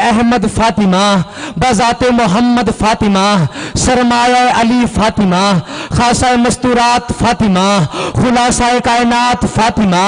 अहमद फातिमा, बजाते मोहम्मद फातिमा, सरमाया अली फातिमा, खासा मस्तूरात फातिमा, खुलासाए कायनात फातिमा।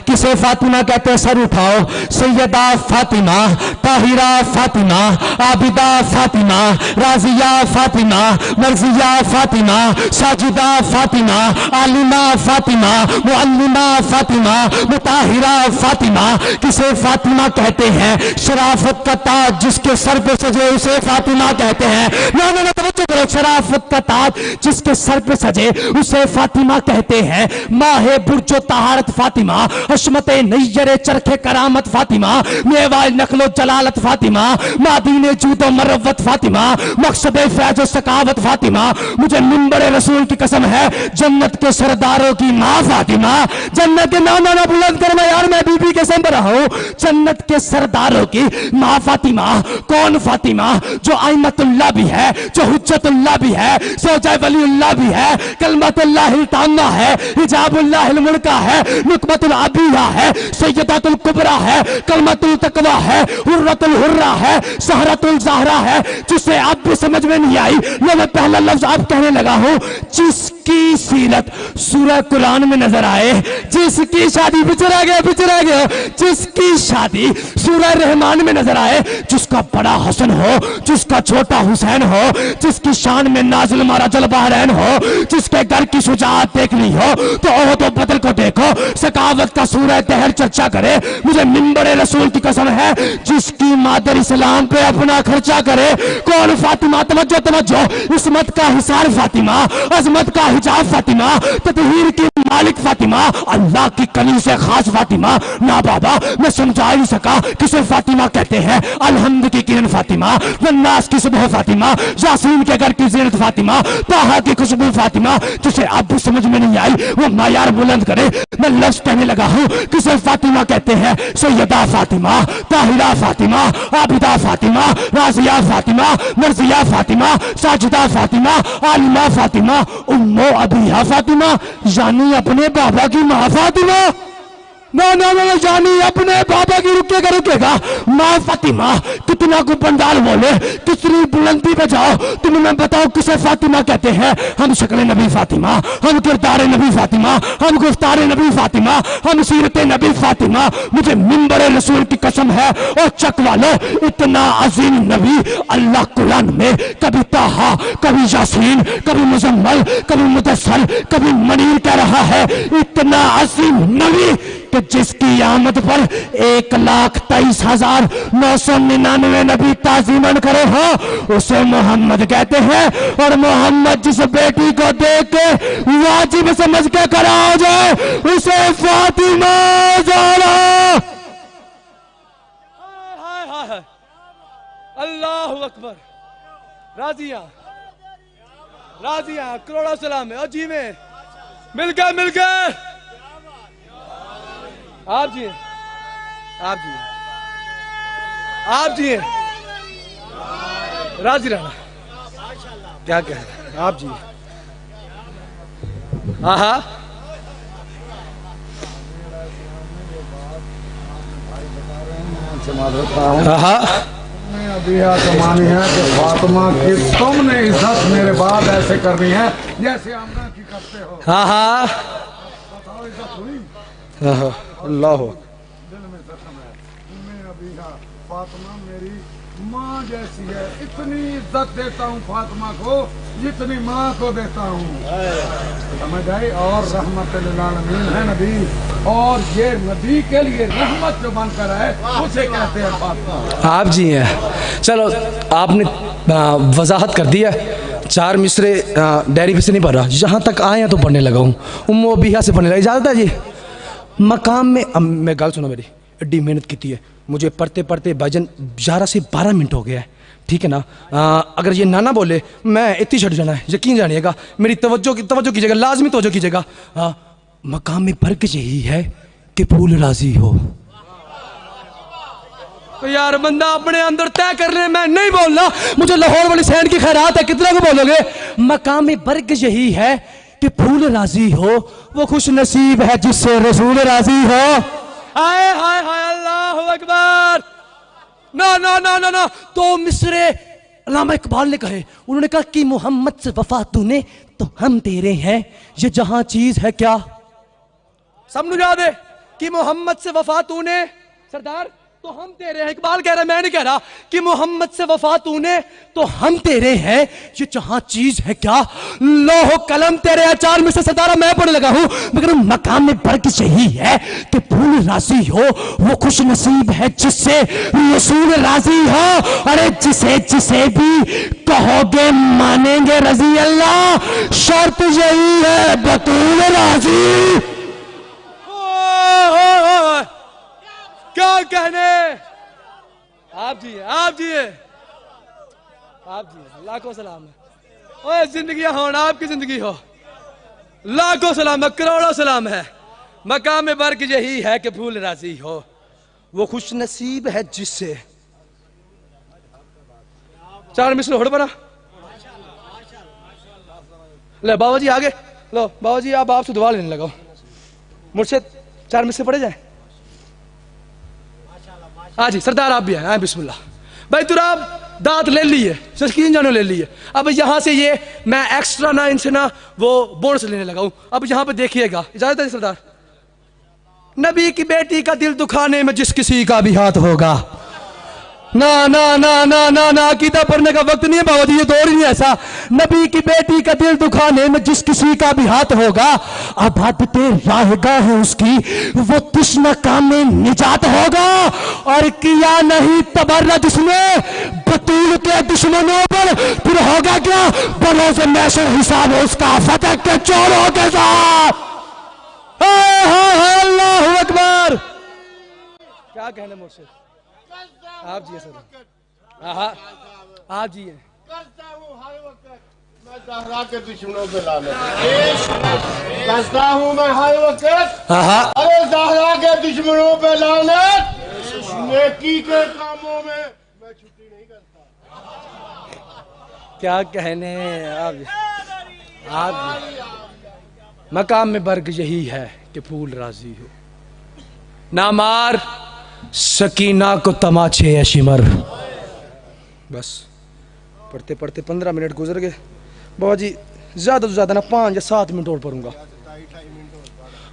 किसे फातिमा कहते हैं? सर उठाओ। सैयदा फातिमा, ताहिरा फातिमा, आबिदा फातिमा, राजिया फातिमा, मर्जिया फातिमा, साजिदा फातिमा, आलिमा फातिमा, मुअल्लिमा फातिमा, मुताहिरा फातिमा। किसे फातिमा कहते हैं? शराफत का ताज जिसके सर पे सजे उसे फातिमा कहते हैं। ना ना ना, तवज्जो करो। शराफत का ताज जिसके सर पे सजे उसे फातिमा कहते हैं। माहे बुर्जो तहारत फातिमा, हशमत नैयरे चरखे करामत फातिमा, मेवाए नखलो जलालत फातिमा, मादीने जूदो मरवत फातिमा, मकसदे फैजो सकावत फातिमा। मुझे मिंबरे रसूल की कसम है, जन्नत के सरदारों की माँ फातिमा। जन्नत के नाम ना बुलंद करना यार, मैं बीबी के संग रहा हूं। जन्नत के सरदारों की माँ फातिमा। कौन फातिमा? जो आइमतुल्लाह भी है, जो हुज्जतुल्लाह भी है, सौजा वलीउल्लाह भी है, कलमतुल्लाहिल ताम्मा है, हिजाबुल्लाहिल मुल्का है, नुकबतुल अबिया है, सैयदातुल कुबरा है, कलमतुल तकवा है, हुर्रतुल हुर्रा है, सहरतुल ज़हरा है। जिसे आप भी समझ में नहीं आई, लो मैं पहला लफ्ज आप कहने लगा हूं। जिसकी सीरत सूरह कुरान में नजर आए, जिसकी शादी बिचरा गया, जिसकी शादी सूरह रहमान में नजर आए, जिसका बड़ा हसन हो, जिसका छोटा हुसैन हो, जिसकी शान में नाजिल मारा जल बहरैन हो, जिसके घर की शुजाअत देखनी हो तो ओहद और बदर को देखो, सकावत का सूरह दहर चर्चा करे। मुझे मिंबरे रसूल की कसम है, जिसकी मादर इस्लाम पे अपना खर्चा करे। कौन फातिमा? तवज्जो तवज्जो। इस्मत का हिसार फातिमा, अजमत का हिजाब फातिमा, ततहीर की मालिक फातिमा, अल्लाह की कली से खास फातिमा। ना बाबा, मैं समझा नहीं सका किसे फातिमा कहते हैं। अलहम्द की किरण फातिमा, वन्नास की सुबह फातिमा, यासीन के घर की जीनत फातिमा, ताहा की खुशबू फातिमा। जिसे अब भी समझ में नहीं आई वो मायार बुलंद करे। मैं लफ्ज कहने लगा हूं, किसे फातिमा कहते हैं? सैयदा फातिमा, ताहिरा फातिमा, आबिदा फातिमा, राजिया फातिमा, मर्जिया फातिमा, साजिदा फातिमा, आलिमा फातिमा, उम्मो अबिया फातिमा, यानी अपने बाबा की माँ फातिमा। ना ना ना, यानी अपने बाबा की रुकेगा माँ फातिमा। कितना को पंडाल बोले, कितनी बुलंदी पे जाओ, तुम्हें मैं बताओ किसे फातिमा कहते हैं। हम शक्ल नबी फातिमा, हम किरदार नबी फातिमा, हम गुफ्तार नबी फातिमा, हम सीरत नबी फातिमा। मुझे मिंबर रसूल की कसम है और चक वालो, इतना अजीम नबी अल्लाह कुरान में कभी ताहा, कभी यासीन, कभी मुजम्मल, कभी मुदस्सर, कभी मनीर कह रहा है। इतना अजीम नबी कि जिसकी आमद पर 1,23,999 नबी ताजीमन करे हो, उसे मोहम्मद कहते हैं। और मोहम्मद जिस बेटी को देख के वाजिब समझ के करा हो जाए, उसे फातिमा ज़हरा। अल्लाहु अकबर। राजिया राजिया करोड़ों सलाम है। जी में मिल गए आप जी राजी रहना। क्या कह रहे हैं आप जी? हाँ अभी कमानी है कि फातिमा की तुमने इज्जत मेरे बाद ऐसे करनी है जैसे आमना की करते हो। हाँ बताओ, इज्जत हुई? अल्लाह दिल में कसम है, मैं अभी फातिमा मेरी माँ जैसी है। इतनी इज्जत देता हूँ फातिमा को जितनी माँ को देता हूँ, समझ आई? और रहमत लिल आलमीन है नबी, और ये नबी के लिए रहमत जो बनकर है उसे कहते हैं फातिमा। आप जी हैं। चलो आपने वजाहत कर दिया। 4 मिसरे डायरी पे से नहीं पढ़ रहा, जहाँ तक आए हैं तो पढ़ने लगा हूँ। उम्मो अबिया से पढ़ने लगा। इजाज़त है जी? मकाम में मैं गल सुनो मेरी, एड्डी मेहनत की है मुझे पढ़ते पढ़ते भाईजान 11 से 12 मिनट हो गया है, ठीक है ना। अगर ये नाना बोले मैं इतनी छट जाना है, यकीन जानिएगा। मेरी तवज्जो कीजिएगा, लाजमी तवज्जो कीजिएगा। मकाम में फर्क यही है कि फूल राजी हो। तो यार बंदा अपने अंदर तय कर ले, मैं नहीं बोलना। मुझे लाहौर वाली सैंड की खैरात है, कितना को बोलोगे? मकाम में फर्क यही है कि फूल राजी हो, वो खुश नसीब है जिससे रसूल राजी हो। हाय हाय हाय, अल्लाह अकबर। ना ना ना ना ना, तो मिसरे अल्लामा इकबाल ने कहे, उन्होंने कहा कि मोहम्मद से वफा तूने तो हम तेरे हैं, ये जहां चीज है क्या। सब याद है कि मोहम्मद से वफा तूने सरदार तो हम तेरे हैं। इकबाल कह रहा है, मैं नहीं कह रहा, कि मोहम्मद से वफा तूने तो हम तेरे हैं, ये जहां चीज है क्या। लोहो कलम तेरे अचार में से सरदारा मैं पढ़ने लगा हूं, मगर मकाम में फर्क यही है कि भूल राजी हो वो खुश नसीब है जिससे रसूल राजी हो। अरे जिसे जिसे भी कहोगे मानेंगे रजी अल्लाह, शर्त यही है बतूल राजी। क्या कहने, आप जी आप जी आप जी लाखों सलाम है। ओए जिंदगी हो ना, आपकी जिंदगी हो, लाखों सलाम है, करोड़ों सलाम है। मकाम में बर्क यही है कि भूल राजी हो वो खुश नसीब है जिससे। चार मिसर होड़ बना ले बाबा जी आगे लो। बाबा जी आप आपसे दुआ लेने लगाओ, मुझसे चार मिसर पढ़े जाए। हाँ जी सरदार आप भी हैं, बिस्मिल्लाह। भाई तुराब दांत ले लिए, शकीन जानो ले लिए। अब यहाँ से ये मैं एक्स्ट्रा ना इनसे ना वो बोनस लेने लगा हूँ। अब यहाँ पे देखिएगा, इजाजत है सरदार। नबी की बेटी का दिल दुखाने में जिस किसी का भी हाथ होगा। ना ना ना ना ना ना, अकीदा पढ़ने का वक्त नहीं है बाबा जी, ये दौर ही नहीं ऐसा। नबी की बेटी का दिल दुखाने में जिस किसी का भी हाथ होगा, आबादते राहगाह है उसकी वो तृष्णा काम में निजात होगा। और किया नहीं तबर्रज उसने बतूल के दुश्मनों पर, फिर होगा क्या बरोज़ मैशर हिसाब उसका फतह के चोरों के साथ। अल्लाहु अकबर। क्या कहने मुझसे आप जी सर। हाँ आप जी हैं। मैं ज़हरा के दुश्मनों पे लानत करता हूँ मैं हर वक्त। अरे ज़हरा के दुश्मनों पे लानत, नेकी के कामों में मैं छुट्टी नहीं करता। क्या कहने आप मकाम में बर्ग यही है कि फूल राजी हो। ना मार सकीना को तमाचे है शिमर। बस पढ़ते पढ़ते 15 मिनट गुजर गए बाबा जी, ज्यादा तो ज्यादा ना 5 या 7 मिनट और पढ़ूंगा।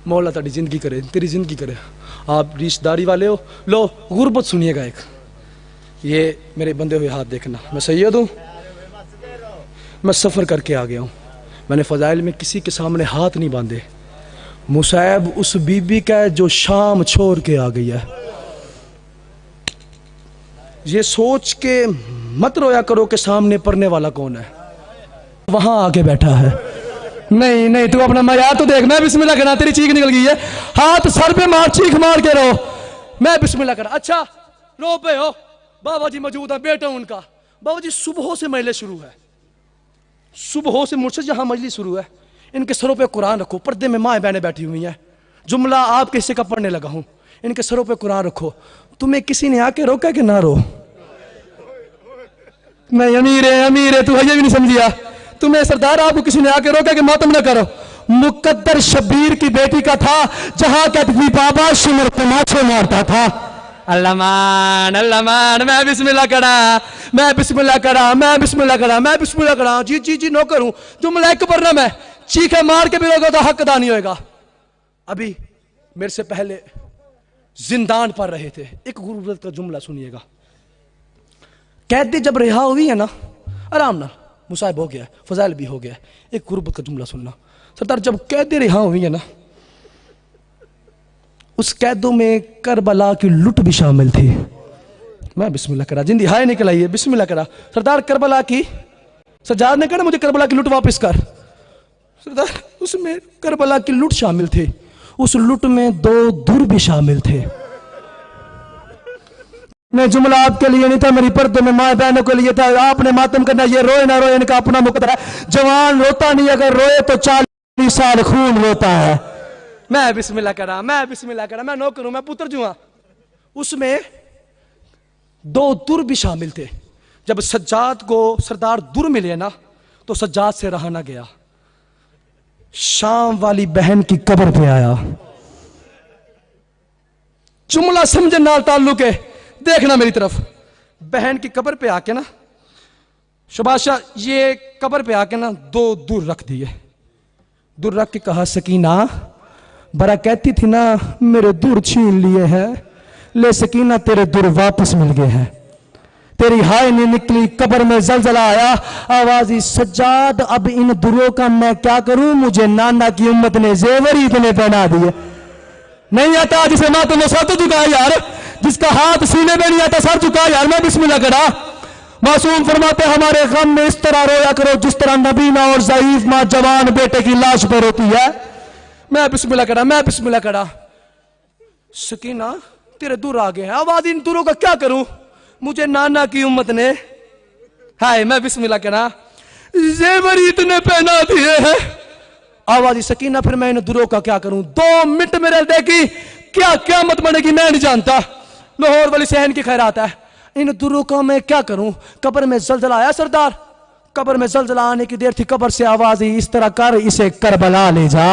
मौला ताड़ी जिंदगी करे, तेरी जिंदगी करे। आप रिश्तेदारी वाले हो, लो गुर्बत सुनिएगा एक। ये मेरे बंदे हुए हाथ देखना, मैं सैयद हूँ, मैं सफ़र करके आ गया हूँ। मैंने फ़ज़ाइल में किसी के सामने हाथ नहीं बांधे। मुसैब उस बीबी का है जो शाम छोड़ के आ गई है। ये सोच के मत रोया करो कि सामने पढ़ने वाला कौन है, वहां आके बैठा है। नहीं नहीं, तू अपना मयार तो देख। मैं बिस्मिल्लाह करना, तेरी चीख निकल गई है, हाथ सर पे मार, चीख मार के रो। मैं बिस्मिल्लाह करा। अच्छा रो पे हो, बाबा जी मौजूद है, बेटा उनका। बाबा जी सुबह से मजलिस शुरू है, सुबह से मुझसे जहां मजलिस शुरू है, इनके सरों पे कुरान रखो। पर्दे में माँ बहनें बैठी हुई हैं, जुमला आपके हिस्से का पढ़ने लगा हूं। इनके सरों पे कुरान रखो। तुम्हें किसी ने आके रोका कि ना रो? नहीं अमीर है तू ये भी नहीं समझिया। तुम्हें सरदार आपको किसी ने आके रोका कि मातम ना करो। मुकद्दर शब्बीर की बेटी का था, जहां कहती बाबा शिमर तमाचे मारता था। अल्लामान अल्लामान, मैं बिस्मिल्लाह करा, मैं बिस्मिल्लाह करा, मैं बिस्मिल्लाह करा, मैं बिस्मिल्लाह करा। जी जी जी नौकर हूं, जुमला एक पढ़ना। मैं चीखे मार के भी रोगा तो हक अदा नहीं होगा। अभी मेरे से पहले जिंदान पर रहे थे, एक गुरुरत का जुमला सुनिएगा। कैदी जब रिहा हुई है ना, आराम ना, मुसाहिब हो गया, फजाइल भी हो गया, एक गुरुबत का जुमला सुनना। सरदार जब कैदी रिहा हुई है ना, उस कैदों में करबला की लुट भी शामिल थी। मैं बिस्मिल्लाह करा, जिंदी हाय निकल आई है, बिस्मिल्लाह करा। सरदार करबला की, सज्जाद ने कहा मुझे करबला की लुट वापस कर। सरदार उसमें करबला की लुट शामिल थी, उस लुट में 2 दुर भी शामिल थे। मैं जुमला आपके लिए नहीं था, मेरी पर्दे में माँ बहनों के लिए था। आपने मातम करना, ये रोए ना रोए इनका अपना मुकद्दर है। जवान रोता नहीं, अगर रोए तो 40 साल खून रोता है। मैं बिस्मिल्लाह करा, मैं बिस्मिल्लाह करा, मैं नौकर हूं, मैं पुत्र जुआ। उसमें 2 दुर भी शामिल थे। जब सज्जाद को सरदार दुर मिले ना, तो सज्जाद से रहा ना गया, शाम वाली बहन की कब्र पे आया। जुमला समझन नाल ताल्लुक है, देखना मेरी तरफ। बहन की कब्र पे आके ना शबाशा ये कब्र पे आके ना 2 दूर रख दिए। दूर रख के कहा सकीना, बरा कहती थी ना मेरे दूर छीन लिए हैं, ले सकीना तेरे दूर वापस मिल गए हैं। तेरी हाय नहीं निकली, कब्र में जलजला आया, आवाज ही सज्जाद अब इन दुरों का मैं क्या करूं, मुझे नाना की उम्मत ने जेवर ही इतने पहना दिए। नहीं आता जिसे माथे में सर तो झुका यार, जिसका हाथ सीने में नहीं आता सर झुका यार। मैं बिस्मिल्लाह करा। मासूम फरमाते हमारे गम में इस तरह रोया करो जिस तरह नबीना और ज़ईफ मां जवान बेटे की लाश पर रोती है। मैं बिस्मिल्लाह करा, मैं बिस्मिल्लाह करा। सकीना तेरे दूर आ गए हैं, आवाज इन दूरों का क्या करूं, मुझे नाना की उम्मत ने, हाय मैं बिस्मिल्लाह करा, जेवर इतने पहना दिए हैं। आवाज सकीना फिर मैं इन दूरों का क्या करूं, 2 मिनट मेरे देखी क्या क़यामत बनेगी मैं नहीं जानता। लाहौर वाली सहन की खैरात है, इन दुरों का मैं क्या करूं। कब्र में जलजला आया सरदार, कब्र में जलजला आने की देर थी, कब्र से आवाज ही इस तरह कर इसे करबला ले जा।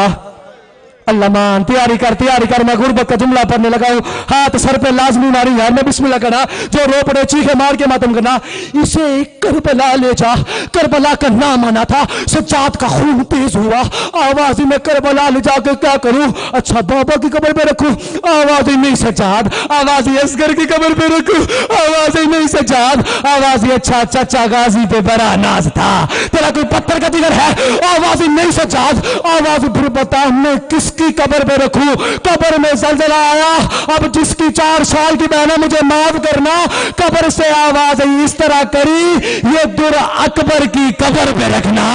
अल्लाह मान तैयारी कर, मैं गुरबत का जुमला पढ़ने लगा हूं। हाथ सर पे लाजमी मारी यार, मैं बिस्मिल्लाह करना, जो रो पड़े चीखे मार के मातम करना। इसे करबला ले जा, करबला का नाम आना था, सज्जाद का खून तेज हुआ। आवाज में करबला ले जाकर क्या करूं, अच्छा बाबा की कब्र पे रखूं, आवाज ही नहीं सज्जाद, आवाज ही असगर की कब्र पे रखूं, आवाज ही नहीं सज्जाद, आवाज ही अच्छा चाचा गाजी पे बड़ा नाज था, तेरा कोई पत्थर का जिगर है, आवाज ही नहीं सज्जाद, आवाज फिर बता मैं किस की कब्र पे रखूं। कब्र में जलजला आया, अब जिसकी 4 साल की बहन है मुझे माफ करना। कब्र से आवाज इस तरह करी, ये दुर अकबर की कब्र पे रखना।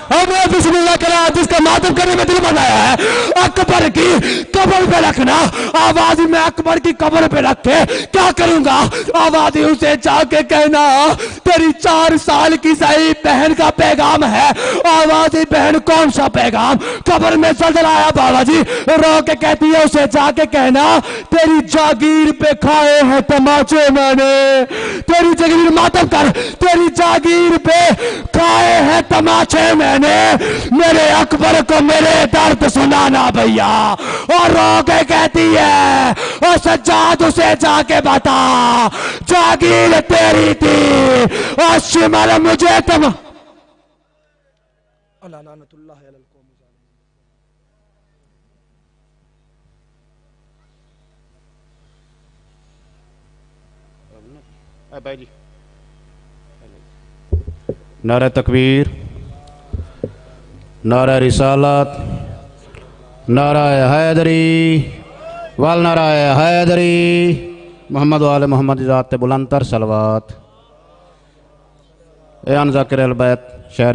अब मैं बिस्मिल्लाह करा, जिसका मातम करने में दिल बनाया है, अकबर की कब्र पे रखना। आवाज में अकबर की कब्र पे रख के क्या करूंगा, आवाज उसे जाके कहना तेरी 4 साल की सही बहन का पैगाम है। आवाज बहन कौन सा पैगाम, कब्र में जलजलाया बाबा जी, रो के कहती है उसे जाके कहना तेरी जागीर पे खाए हैं तमाचे मैंने, तेरी जागीर मातम कर, तेरी जागीर पे खाए हैं तमाचे मैंने, मेरे अकबर को मेरे दर्द सुनाना भैया। और रो के कहती है और सज्जाद उसे जाके बता जागीर तेरी थी और शिमल मुझे तुम भाई जी। नारा तकबीर, नारा रिसालत, नारा हैदरी वाल नारा हैदरी, मोहम्मद वाले मोहम्मद ज़ात बुलंदतर सलवात। ए अन ज़ाकिर अल बैत शहर